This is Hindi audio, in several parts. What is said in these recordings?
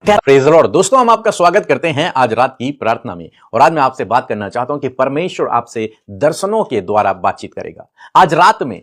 Praise the Lord. दोस्तों, हम आपका स्वागत करते हैं आज रात की प्रार्थना में। और आज मैं आपसे बात करना चाहता हूं कि परमेश्वर आपसे दर्शनों के द्वारा बातचीत करेगा। आज रात में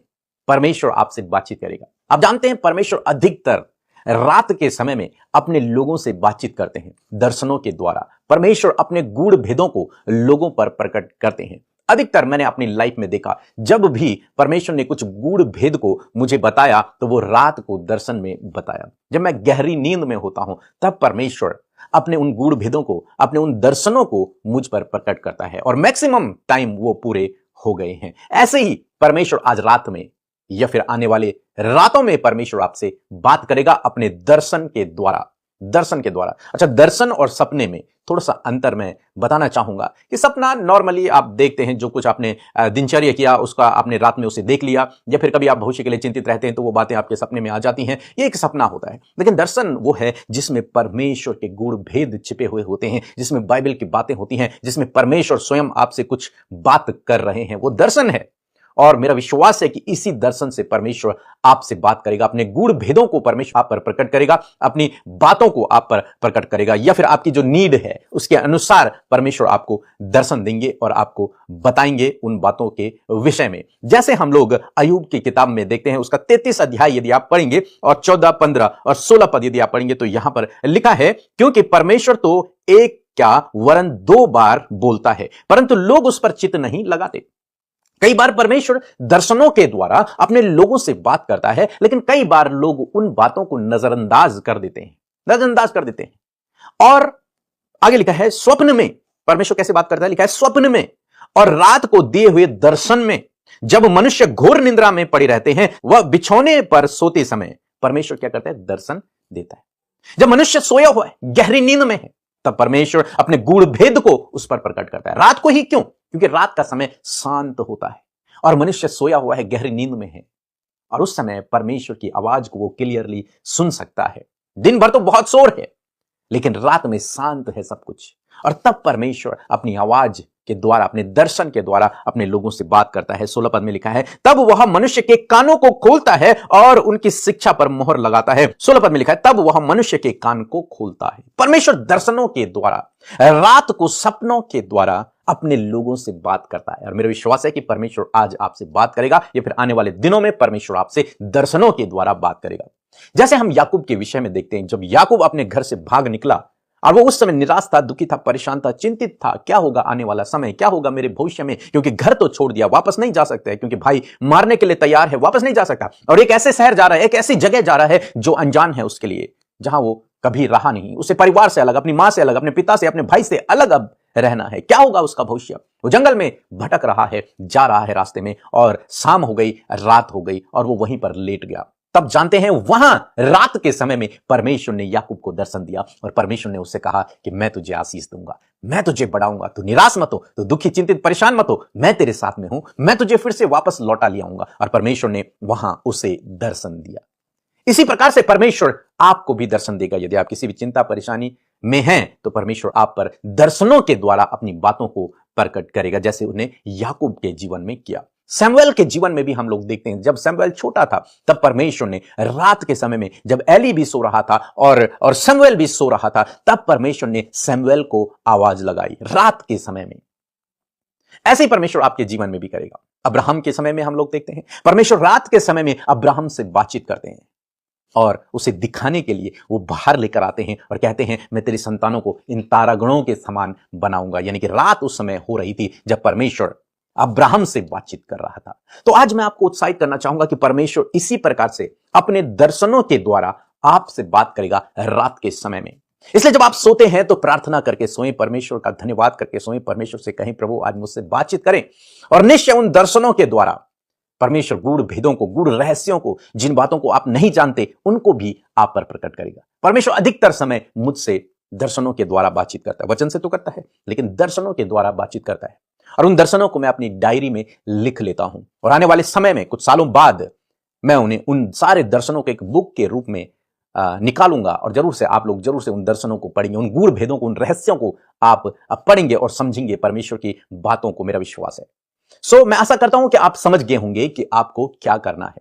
परमेश्वर आपसे बातचीत करेगा। आप जानते हैं, परमेश्वर अधिकतर रात के समय में अपने लोगों से बातचीत करते हैं दर्शनों के द्वारा। परमेश्वर अपने गूढ़ भेदों को लोगों पर प्रकट करते हैं। अधिकतर मैंने अपनी लाइफ में देखा, जब भी परमेश्वर ने कुछ गूढ़ भेद को मुझे बताया तो वो रात को दर्शन में बताया। जब मैं गहरी नींद में होता हूं तब परमेश्वर अपने उन गूढ़ भेदों को, अपने उन दर्शनों को मुझ पर प्रकट करता है और मैक्सिमम टाइम वो पूरे हो गए हैं। ऐसे ही परमेश्वर आज रात में या फिर आने वाले रातों में परमेश्वर आपसे बात करेगा अपने दर्शन के द्वारा। दर्शन के द्वारा। अच्छा, दर्शन और सपने में थोड़ा सा अंतर मैं बताना चाहूंगा कि सपना नॉर्मली आप देखते हैं, जो कुछ आपने दिनचर्या किया उसका आपने रात में उसे देख लिया, या फिर कभी आप भविष्य के लिए चिंतित रहते हैं तो वो बातें आपके सपने में आ जाती हैं। ये एक सपना होता है। लेकिन दर्शन वो है जिसमें परमेश्वर के गूढ़ भेद छिपे हुए होते हैं, जिसमें बाइबल की बातें होती हैं, जिसमें परमेश्वर स्वयं आपसे कुछ बात कर रहे हैं, वो दर्शन है। और मेरा विश्वास है कि इसी दर्शन से परमेश्वर आपसे बात करेगा, अपने गूढ़ भेदों को परमेश्वर आप पर प्रकट करेगा, अपनी बातों को आप पर प्रकट करेगा, या फिर आपकी जो नीड है उसके अनुसार परमेश्वर आपको दर्शन देंगे और आपको बताएंगे उन बातों के विषय में। जैसे हम लोग अय्यूब की किताब में देखते हैं, उसका 33 अध्याय यदि आप पढ़ेंगे और 14, 15 और 16 पद यदि आप पढ़ेंगे तो यहां पर लिखा है, क्योंकि परमेश्वर तो एक क्या वरन 2 बार बोलता है, परंतु लोग उस पर चित्त नहीं लगाते। कई बार परमेश्वर दर्शनों के द्वारा अपने लोगों से बात करता है, लेकिन कई बार लोग उन बातों को नजरअंदाज कर देते हैं। और आगे लिखा है, स्वप्न में परमेश्वर कैसे बात करता है, लिखा है स्वप्न में और रात को दिए हुए दर्शन में, जब मनुष्य घोर निंद्रा में पड़े रहते हैं, वह बिछौने पर सोते समय परमेश्वर क्या करता है, दर्शन देता है। जब मनुष्य सोया हुआ है, गहरी नींद में है, तब परमेश्वर अपने गूढ़ भेद को उस पर प्रकट करता है। रात को ही क्यों? क्योंकि रात का समय शांत होता है और मनुष्य सोया हुआ है, गहरी नींद में है, और उस समय परमेश्वर की आवाज को वो क्लियरली सुन सकता है। दिन भर तो बहुत शोर है, लेकिन रात में शांत है सब कुछ, और तब परमेश्वर अपनी आवाज के द्वारा, अपने दर्शन के द्वारा अपने लोगों से बात करता है। 16 पद में लिखा है, तब वह मनुष्य के कानों को खोलता है और उनकी शिक्षा पर मोहर लगाता है। 16 पद में लिखा है, तब वह मनुष्य के कान को खोलता है। परमेश्वर दर्शनों के द्वारा, रात को सपनों के द्वारा अपने लोगों से बात करता है। और मेरा विश्वास है कि परमेश्वर आज आपसे बात करेगा, या फिर आने वाले दिनों में परमेश्वर आपसे दर्शनों के द्वारा बात करेगा। जैसे हम याकूब के विषय में देखते हैं, जब याकूब अपने घर से भाग निकला और वो उस समय निराश था, दुखी था, परेशान था, चिंतित था, क्या होगा आने वाला समय, क्या होगा मेरे भविष्य में, क्योंकि घर तो छोड़ दिया, वापस नहीं जा सकते, क्योंकि भाई मारने के लिए तैयार है, वापस नहीं जा सकता, और एक ऐसे शहर जा रहा है, एक ऐसी जगह जा रहा है जो अनजान है उसके लिए, जहां वो कभी रहा नहीं, उसे परिवार से अलग, अपनी मां से अलग, अपने पिता से, अपने भाई से अलग अब रहना है। क्या होगा उसका भविष्य? वो जंगल में भटक रहा है, जा रहा है रास्ते में, और शाम हो गई, रात हो गई, और वो वहीं पर लेट गया। तब जानते हैं, वहां रात के समय में परमेश्वर ने याकूब को दर्शन दिया, और परमेश्वर ने उससे कहा कि मैं तुझे आशीष दूंगा, मैं तुझे बढ़ाऊंगा, तू निराश मत हो, तू दुखी, चिंतित, परेशान मत हो, मैं तेरे साथ में हूं, मैं तुझे फिर से वापस लौटा ले आऊंगा। और परमेश्वर ने वहां उसे दर्शन दिया। इसी प्रकार से परमेश्वर आपको भी दर्शन देगा। यदि आप किसी भी चिंता, परेशानी में हैं, तो परमेश्वर आप पर दर्शनों के द्वारा अपनी बातों को प्रकट करेगा, जैसे उन्हें याकूब के जीवन में किया। सैमुएल के जीवन में भी हम लोग देखते हैं, जब सैमुएल छोटा था तब परमेश्वर ने रात के समय में, जब एली भी सो रहा था और सैमुएल भी सो रहा था, तब परमेश्वर ने सैमुएल को आवाज लगाई रात के समय में। ऐसे ही परमेश्वर आपके जीवन में भी करेगा। अब्राहम के समय में हम लोग देखते हैं, परमेश्वर रात के समय में अब्राहम से बातचीत करते हैं और उसे दिखाने के लिए वो बाहर लेकर आते हैं और कहते हैं, मैं तेरी संतानों को इन तारागणों के समान बनाऊंगा। यानी कि रात उस समय हो रही थी जब परमेश्वर अब्राहम से बातचीत कर रहा था। तो आज मैं आपको उत्साहित करना चाहूंगा कि परमेश्वर इसी प्रकार से अपने दर्शनों के द्वारा आपसे बात करेगा रात के समय में। इसलिए जब आप सोते हैं तो प्रार्थना करके सोएं, परमेश्वर का धन्यवाद करके सोएं, परमेश्वर से कहें, प्रभु आज मुझसे बातचीत करें, और निश्चय उन दर्शनों के द्वारा परमेश्वर गूढ़ भेदों को, गूढ़ रहस्यों को, जिन बातों को आप नहीं जानते, उनको भी आप पर प्रकट करेगा। परमेश्वर अधिकतर समय मुझसे दर्शनों के द्वारा बातचीत करता है। वचन से तो करता है, लेकिन दर्शनों के द्वारा बातचीत करता है, और उन दर्शनों को मैं अपनी डायरी में लिख लेता हूं, और आने वाले समय में कुछ सालों बाद मैं उन्हें, उन सारे दर्शनों के एक बुक के रूप में निकालूंगा, और जरूर से आप लोग जरूर से उन दर्शनों को पढ़ेंगे, उन गूढ़ भेदों को, उन रहस्यों को आप पढ़ेंगे और समझेंगे परमेश्वर की बातों को। मेरा विश्वास है। मैं आशा करता हूं कि आप समझ गए होंगे कि आपको क्या करना है।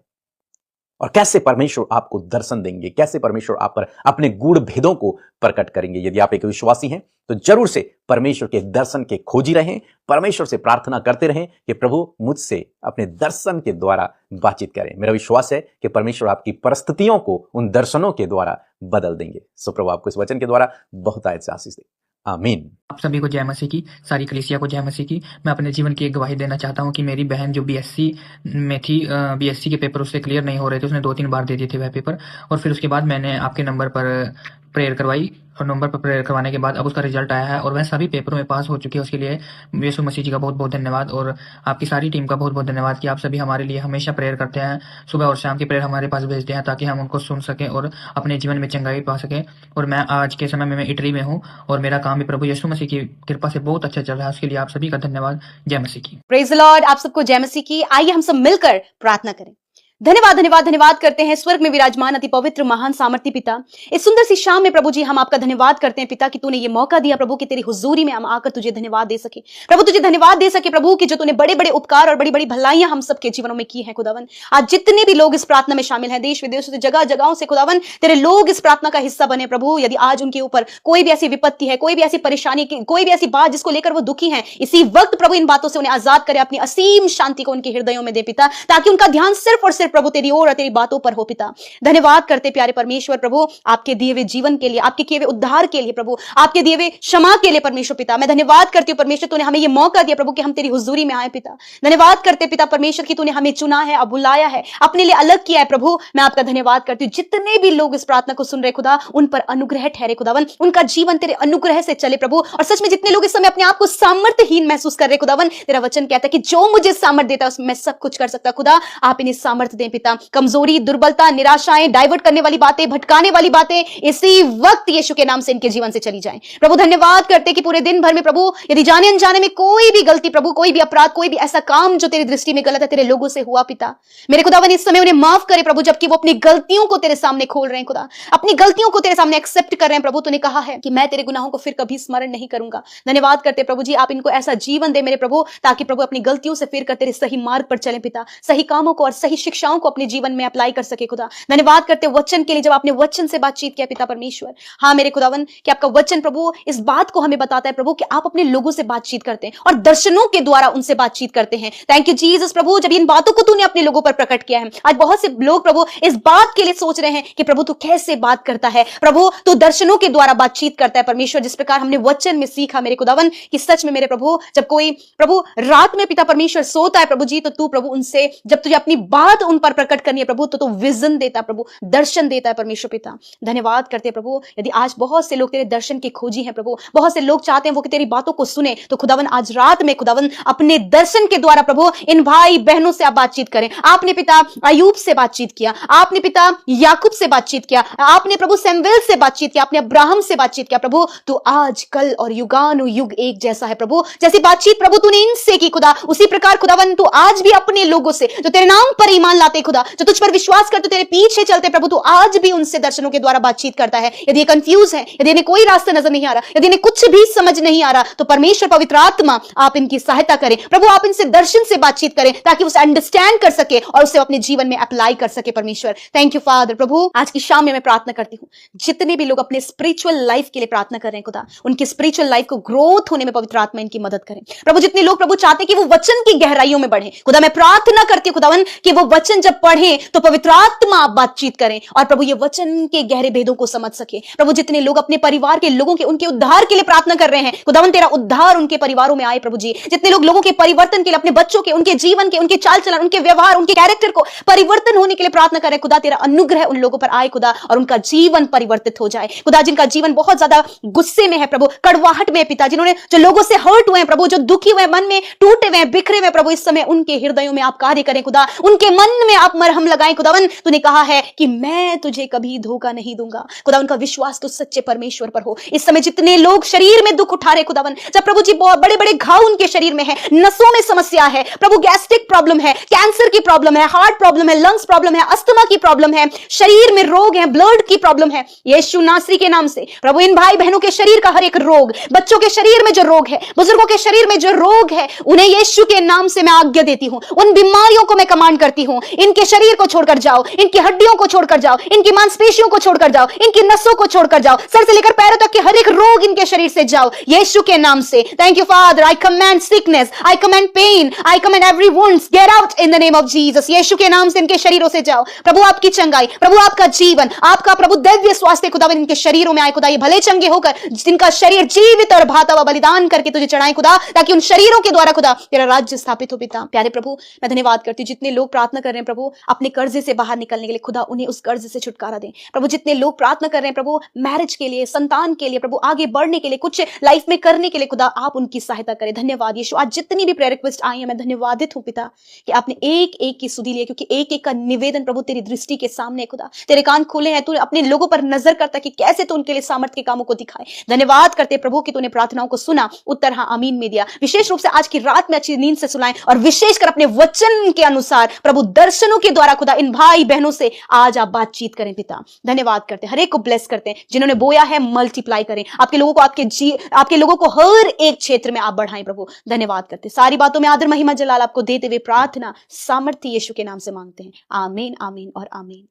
और कैसे परमेश्वर आपको दर्शन देंगे, कैसे परमेश्वर आप पर अपने गूढ़ भेदों को प्रकट करेंगे। यदि आप एक विश्वासी हैं तो जरूर से परमेश्वर के दर्शन के खोजी रहें, परमेश्वर से प्रार्थना करते रहें कि प्रभु मुझसे अपने दर्शन के द्वारा बातचीत करें। मेरा विश्वास है कि परमेश्वर आपकी परिस्थितियों को उन दर्शनों के द्वारा बदल देंगे। सो प्रभु आपको इस वचन के द्वारा बहुत आयत से आशीष दे। आमीन। आप सभी को जय मसीह की, सारी कलीसिया को जय मसीह की। मैं अपने जीवन की एक गवाही देना चाहता हूं कि मेरी बहन जो बीएससी में थी, बीएससी के पेपर उससे क्लियर नहीं हो रहे थे, उसने 2-3 बार दे दिए थे वह पेपर, और फिर उसके बाद मैंने आपके नंबर पर प्रेयर करवाई, और नंबर पर प्रेयर करवाने के बाद अब उसका रिजल्ट आया है और वह सभी पेपरों में पास हो चुकी है। उसके लिए यीशु मसीह जी का बहुत बहुत धन्यवाद, और आपकी सारी टीम का बहुत बहुत धन्यवाद कि आप सभी हमारे लिए हमेशा प्रेयर करते हैं, सुबह और शाम की प्रेयर हमारे पास भेजते हैं ताकि हम उनको सुन सकें और अपने जीवन में चंगाई पा सकें। और मैं आज के समय में मैं इटली में हूँ और मेरा काम भी प्रभु यीशु मसीह की कृपा से बहुत अच्छा चल रहा है। उसके लिए आप सभी का धन्यवाद। जय मसीह की। Praise the Lord. आप सबको जय मसीह की। आइए हम सब मिलकर प्रार्थना करें। धन्यवाद धन्यवाद धन्यवाद करते हैं स्वर्ग में विराजमान अति पवित्र महान सामर्थी पिता, इस सुंदर सी शाम में प्रभु जी हम आपका धन्यवाद करते हैं पिता कि तूने ये मौका दिया प्रभु कि तेरी हुजूरी में हम आकर तुझे धन्यवाद दे सके प्रभु, तुझे धन्यवाद दे सके प्रभु कि जो तूने बड़े बड़े उपकार और बड़ी बड़ी भलाइयां हम सबके जीवनों में की हैं खुदावन। आज जितने भी लोग इस प्रार्थना में शामिल हैं, देश विदेशों से जगह जगहों से खुदावन तेरे लोग इस प्रार्थना का हिस्सा बने प्रभु। यदि आज उनके ऊपर कोई भी ऐसी विपत्ति है, कोई भी ऐसी परेशानी, कोई भी ऐसी बात जिसको लेकर वो दुखी है, इसी वक्त प्रभु इन बातों से उन्हें आजाद करे, अपनी असीम शांति को उनके हृदयों में दे पिता, ताकि उनका ध्यान सिर्फ और सिर्फ प्रभु तेरी ओर तेरी बातों पर हो पिता। धन्यवाद करते प्यारे परमेश्वर प्रभु आपके दिए हुए जीवन के लिए, आपके किए हुए उद्धार के लिए प्रभु, आपके दिए हुए क्षमा के लिए परमेश्वर पिता। मैं धन्यवाद करती हूँ परमेश्वर तूने हमें यह मौका दिया प्रभु कि हम तेरी हुजूरी में आए पिता। धन्यवाद करते पिता परमेश्वर की तूने हमें चुना है, अब बुलाया है, अपने लिए अलग किया है प्रभु। मैं आपका धन्यवाद करती हूँ। जितने भी लोग इस प्रार्थना को सुन रहे खुदा, उन पर अनुग्रह ठहरे खुदावन, उनका जीवन तेरे अनुग्रह से चले प्रभु। और सच में जितने लोग इस समय अपने आप को सामर्थ्यहीन महसूस कर रहे खुदावन, तेरा वचन कहता है कि जो मुझे सामर्थ्य देता है उसमें मैं सब कुछ कर सकता। खुदा आप इन्हें सामर्थ्य दें पिता। कमजोरी, दुर्बलता, निराशाएं, डाइवर्ट करने वाली बातें, भटकाने वाली बातें इसी वक्त यीशु के नाम से इनके जीवन से चली जाएं प्रभु। धन्यवाद करते कि पूरे दिन भर में प्रभु यदि जाने अनजाने में कोई भी गलती प्रभु, कोई भी अपराध, कोई भी ऐसा काम जो तेरी दृष्टि में गलत है तेरे लोगों से हुआ पिता, मेरे खुदावन इस समय उन्हें माफ करे प्रभु, जबकि वो अपनी गलतियों को तेरे सामने खोल रहे हैं खुदा, अपनी गलतियों को तेरे सामने एक्सेप्ट कर रहे हैं प्रभु। तूने कहा है कि मैं तेरे गुनाहों को फिर कभी स्मरण नहीं करूंगा। धन्यवाद करते प्रभु जी आप इनको ऐसा जीवन दे मेरे प्रभु, ताकि प्रभु अपनी गलतियों से फिर कर तेरे सही मार्ग पर चले पिता, सही कामों को और सही शिक्षाओं को अपने जीवन में अप्लाई कर सके खुदा। धन्यवाद करते वचन के लिए, जब आपने वचन से बातचीत किया पिता परमेश्वर। हाँ मेरे खुदावन कि आपका वचन प्रभु इस बात को हमें बताता है प्रभु कि आप अपने लोगों से बातचीत करते हैं और दर्शनों के द्वारा उनसे बातचीत करते हैं। थैंक यू जीसस प्रभु, जब इन बातों को तूने अपने लोगों पर प्रकट किया है। आज बहुत से लोग प्रभु इस बात के लिए सोच रहे हैं कि प्रभु तू कैसे बात करता है प्रभु, तू दर्शनों के द्वारा बातचीत करता है परमेश्वर। जिस प्रकार हमने वचन में सीखा मेरे खुदावन कि सच में मेरे प्रभु जब कोई प्रभु रात में पिता परमेश्वर सोता है प्रभु जी, तो तू प्रभु उनसे जब तुझे अपनी बात उन पर प्रकट करनी है प्रभु, तो तू विजन देता प्रभु, दर्शन देता है परमेश्वर पिता। धन्यवाद करते हैं प्रभु। यदि आज बहुत से लोग तेरे दर्शन की खोजी हैं प्रभु, बहुत से लोग चाहते हैं वो कि तेरी बातों को सुने, तो खुदावन आज रात में खुदावन अपने दर्शन के द्वारा प्रभु इन भाई बहनों से आप बातचीत करें। आपने पिता अयूब से बातचीत किया, आपने पिता याकूब से बातचीत किया, आपने प्रभु सैमुएल से बातचीत किया, आपने अब्राहम से बातचीत किया प्रभु। तो आज कल और युगानुयुग एक जैसा है प्रभु। जैसी बातचीत प्रभु तूने इनसे की खुदा, उसी प्रकार खुदावन तू आज भी अपने लोगों से जो तेरे नाम पर ईमान लाते खुदा, जो तुझ पर विश्वास करते तेरे पीछे चलते प्रभु, तू आज भी उनसे दर्शनों के द्वारा बातचीत करता है। यदि ये कंफ्यूज है, यदि इन्हें कोई रास्ता नजर नहीं आ रहा, यदि इन्हें कुछ भी समझ नहीं आ रहा, तो परमेश्वर पवित्र आत्मा आप इनकी सहायता करें प्रभु। आप इनसे दर्शन से बातचीत करें ताकि उसे अंडरस्टैंड कर सके और उसे अपने जीवन में अप्लाई कर सके परमेश्वर। थैंक यू फादर प्रभु। आज की शाम में मैं प्रार्थना करती हूँ जितने भी लोग अपने स्पिरिचुअल लाइफ के लिए प्रार्थना कर रहे हैं खुदा, उनकी स्पिरिचुअल लाइफ को ग्रोथ होने में पवित्र आत्मा इनकी मदद करें प्रभु। जितने लोग प्रभु चाहते हैं कि वो वचन की गहराइयों में बढ़े खुदा, मैं प्रार्थना करती हूँ खुदावन कि वो वचन जब पढ़े तो पवित्र आत्मा आप बातचीत करें और प्रभु ये वचन के गहरे भेदों को समझ सके प्रभु। जितने लोग अपने परिवार के लोगों के उनके उद्धार के लिए प्रार्थना कर रहे हैं खुदावन, तेरा उद्धार उनके परिवारों में आए प्रभु जी। जितने लोग लोगों के परिवर्तन के लिए, अपने बच्चों के, उनके जीवन के, उनके चाल चलन, उनके व्यवहार, उनके कैरेक्टर को परिवर्तन होने के लिए प्रार्थना कर रहे हैं खुदा, तेरा अनुग्रह उन लोगों पर आए खुदा और उनका जीवन परिवर्तित हो जाए खुदा। जिनका जीवन बहुत ज्यादा गुस्से में है प्रभु, कड़वाहट में पिता, जिन्होंने जो लोगों से हर्ट हुए हैं प्रभु, जो दुखी हुए, मन में टूटे हुए, बिखरे हुए प्रभु, इस समय उनके हृदयों में आप कार्य करें खुदा, उनके मन में आप मरहम लगाएं खुदावन। तूने कहा है कि मैं तुझे कभी धोखा नहीं दूंगा खुदा। उनका विश्वास तो सच्चे परमेश्वर पर हो। इस समय जितने लोग शरीर में दुख उठा रहे खुदावन, जब प्रभु जी बहुत बड़े बड़े घाव उनके शरीर में है, नसों में समस्या है प्रभु, गैस्ट्रिक प्रॉब्लम है, कैंसर की प्रॉब्लम है, हार्ट प्रॉब्लम है, लंग्स प्रॉब्लम है, अस्थमा की प्रॉब्लम है, शरीर में रोग है, ब्लड की प्रॉब्लम है, यीशु नासरी के नाम से प्रभु इन भाई बहनों के शरीर का हर एक रोग, बच्चों के शरीर में जो रोग है, बुजुर्गों के शरीर में जो रोग है, उन्हें यीशु के नाम से मैं आज्ञा देती हूं। उन बीमारियों को मैं कमांड करती हूं इनके शरीर को छोड़कर जाओ, इनकी हड्डियों को छोड़कर जाओ, इनकी मांसपेशियों को छोड़कर जाओ, इनकी नसों को छोड़कर जाओ, सर से लेकर पैरों तक के हर एक रोग इनके शरीर से जाओ यीशु के नाम से। Thank you father, I command sickness, I command pain, I command every wounds get out in the name of Jesus. Yeshu के नाम से इनके शरीरों से जाओ। प्रभु आपकी चंगाई, प्रभु आपका जीवन, आपका प्रभु दिव्य स्वास्थ्य खुदावन इनके शरीरों में आए खुदा, ये भले चंगे होकर जिनका शरीर जीवित और भाता हुआ बलिदान करके तुझे चढ़ाएं खुदा, ताकि उन शरीरों के द्वारा खुदा तेरा राज्य स्थापित हो। पिता प्यारे प्रभु, मैं धन्यवाद करती हूँ जितने लोग प्रार्थना कर रहे हैं प्रभु अपने कर्जे से बाहर निकलने के लिए, खुदा उन्हें उस कर्ज से छुटकारा दें प्रभु। जितने लोग प्रार्थना कर रहे हैं प्रभु मैरिज के लिए, संतान के लिए, प्रभु आगे बढ़ने के लिए, कुछ लाइफ में करने के लिए, खुदा आप उनकी सहायता करें। धन्यवाद यीशु, आज जितनी भी प्रेयर रिक्वेस्ट आई है मैं धन्यवादित हूं पिता कि आपने एक एक की सुधी ली, क्योंकि एक एक का निवेदन प्रभु तेरी दृष्टि के सामने खुदा, तेरे कान खुले हैं, तू अपने लोगों पर नजर करता कि कैसे तू उनके लिए सामर्थ्य के कामों को दिखाए। धन्यवाद करते प्रभु कि तूने प्रार्थनाओं को सुना, उत्तर हाँ आमीन में दिया। विशेष रूप से आज की रात में अच्छी नींद से सुलाएं और विशेषकर अपने वचन के अनुसार प्रभु दर्शनों के द्वारा खुदा इन भाई बहनों से आज आप बातचीत करें पिता। धन्यवाद करते, हर एक को ब्लेस करते हैं, जिन्होंने बोया है मल्टीप्लाई करें, आपके लोगों को आपके लोगों को हर एक क्षेत्र में आप बढ़ाएं प्रभु। धन्यवाद करते, सारी बातों में आदर महिमा जलाल आपको देते हुए प्रार्थना सामर्थ्य यीशु के नाम से मांगते हैं, आमीन आमीन और आमीन।